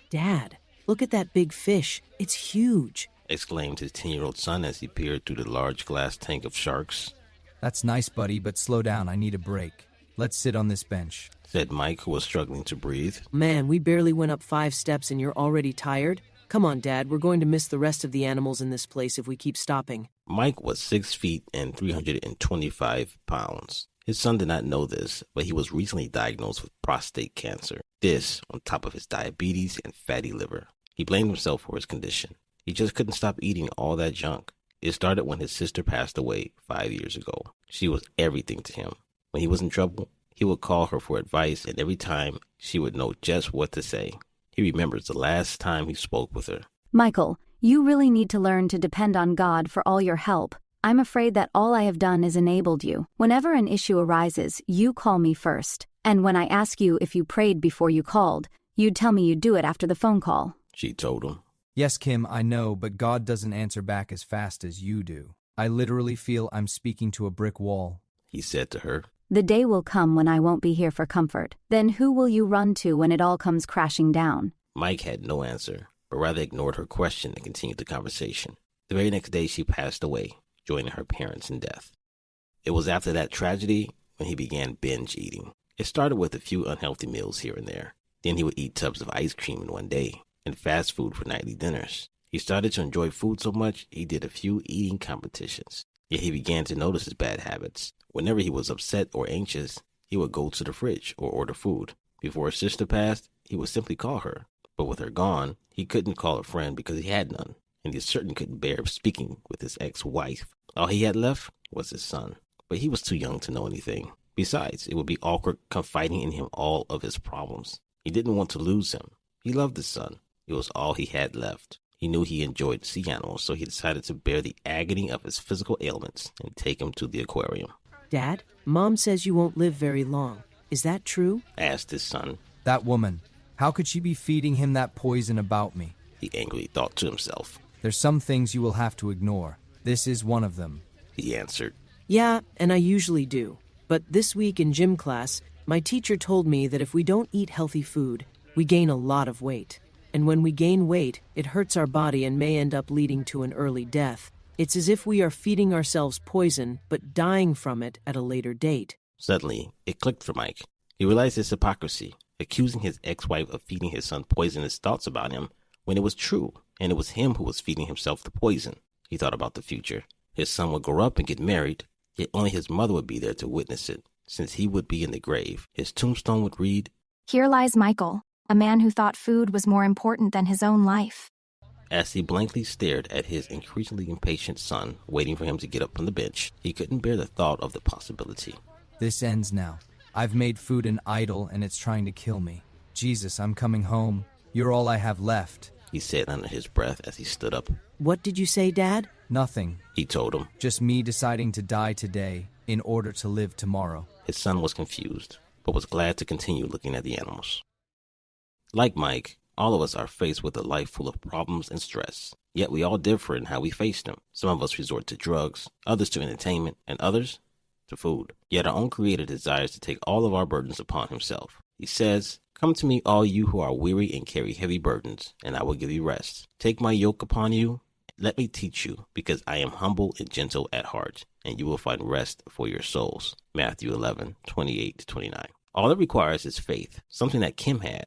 Dad, look at that big fish. It's huge, exclaimed his 10-year-old son as he peered through the large glass tank of sharks. That's nice, buddy, but slow down. I need a break. Let's sit on this bench, said Mike, who was struggling to breathe. Man, we barely went up 5 steps and you're already tired? Come on, Dad, we're going to miss the rest of the animals in this place if we keep stopping. Mike was 6 feet and 325 pounds. His son did not know this, but he was recently diagnosed with prostate cancer. This on top of his diabetes and fatty liver. He blamed himself for his condition. He just couldn't stop eating all that junk. It started when his sister passed away 5 years ago. She was everything to him. When he was in trouble, he would call her for advice, and every time she would know just what to say. He remembers the last time he spoke with her. Michael, you really need to learn to depend on God for all your help. I'm afraid that all I have done is enabled you. Whenever an issue arises, you call me first. And when I ask you if you prayed before you called, you'd tell me you'd do it after the phone call. She told him. Yes, Kim, I know, but God doesn't answer back as fast as you do. I literally feel I'm speaking to a brick wall, he said to her. The day will come when I won't be here for comfort. Then who will you run to when it all comes crashing down? Mike had no answer, but rather ignored her question and continued the conversation. The very next day, she passed away, joining her parents in death. It was after that tragedy when he began binge eating. It started with a few unhealthy meals here and there. Then he would eat tubs of ice cream in one day and fast food for nightly dinners. He started to enjoy food so much, he did a few eating competitions. Yet he began to notice his bad habits. Whenever he was upset or anxious, he would go to the fridge or order food. Before his sister passed, he would simply call her. But with her gone, he couldn't call a friend because he had none, and he certainly couldn't bear speaking with his ex-wife. All he had left was his son, but he was too young to know anything. Besides, it would be awkward confiding in him all of his problems. He didn't want to lose him. He loved his son. It was all he had left. He knew he enjoyed sea animals, so he decided to bear the agony of his physical ailments and take him to the aquarium. Dad, Mom says you won't live very long. Is that true? Asked his son. That woman, how could she be feeding him that poison about me? He angrily thought to himself. There's some things you will have to ignore. This is one of them, he answered. Yeah, and I usually do. But this week in gym class, my teacher told me that if we don't eat healthy food, we gain a lot of weight. And when we gain weight, it hurts our body and may end up leading to an early death. It's as if we are feeding ourselves poison, but dying from it at a later date. Suddenly, it clicked for Mike. He realized his hypocrisy, accusing his ex-wife of feeding his son poisonous thoughts about him when it was true, and it was him who was feeding himself the poison. He thought about the future. His son would grow up and get married, yet only his mother would be there to witness it, since he would be in the grave. His tombstone would read, "Here lies Michael, a man who thought food was more important than his own life." As he blankly stared at his increasingly impatient son, waiting for him to get up from the bench, he couldn't bear the thought of the possibility. This ends now. I've made food an idol and it's trying to kill me. Jesus, I'm coming home. You're all I have left, he said under his breath as he stood up. What did you say, Dad? Nothing, he told him. Just me deciding to die today in order to live tomorrow. His son was confused, but was glad to continue looking at the animals. Like Mike, all of us are faced with a life full of problems and stress, yet we all differ in how we face them. Some of us resort to drugs, others to entertainment, and others to food. Yet our own Creator desires to take all of our burdens upon himself. He says, "Come to me, all you who are weary and carry heavy burdens, and I will give you rest. Take my yoke upon you, and let me teach you, because I am humble and gentle at heart, and you will find rest for your souls." Matthew 11:28-29. All it requires is faith, something that Kim had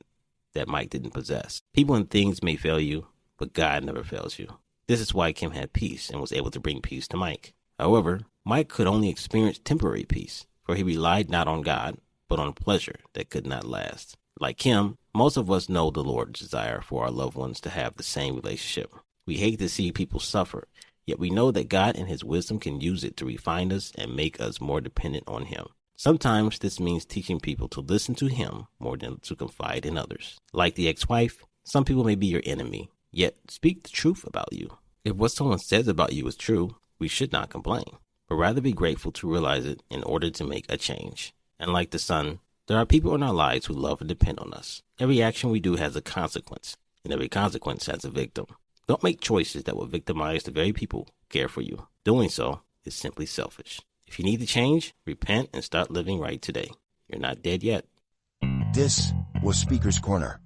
that Mike didn't possess. People and things may fail you, but God never fails you. This is why Kim had peace and was able to bring peace to Mike. However, Mike could only experience temporary peace, for he relied not on God, but on pleasure that could not last. Like Kim, most of us know the Lord's desire for our loved ones to have the same relationship. We hate to see people suffer, yet we know that God in his wisdom can use it to refine us and make us more dependent on him. Sometimes this means teaching people to listen to him more than to confide in others. Like the ex-wife, some people may be your enemy, yet speak the truth about you. If what someone says about you is true, we should not complain, but rather be grateful to realize it in order to make a change. And like the son, there are people in our lives who love and depend on us. Every action we do has a consequence, and every consequence has a victim. Don't make choices that will victimize the very people who care for you. Doing so is simply selfish. If you need to change, repent and start living right today. You're not dead yet. This was Speaker's Corner.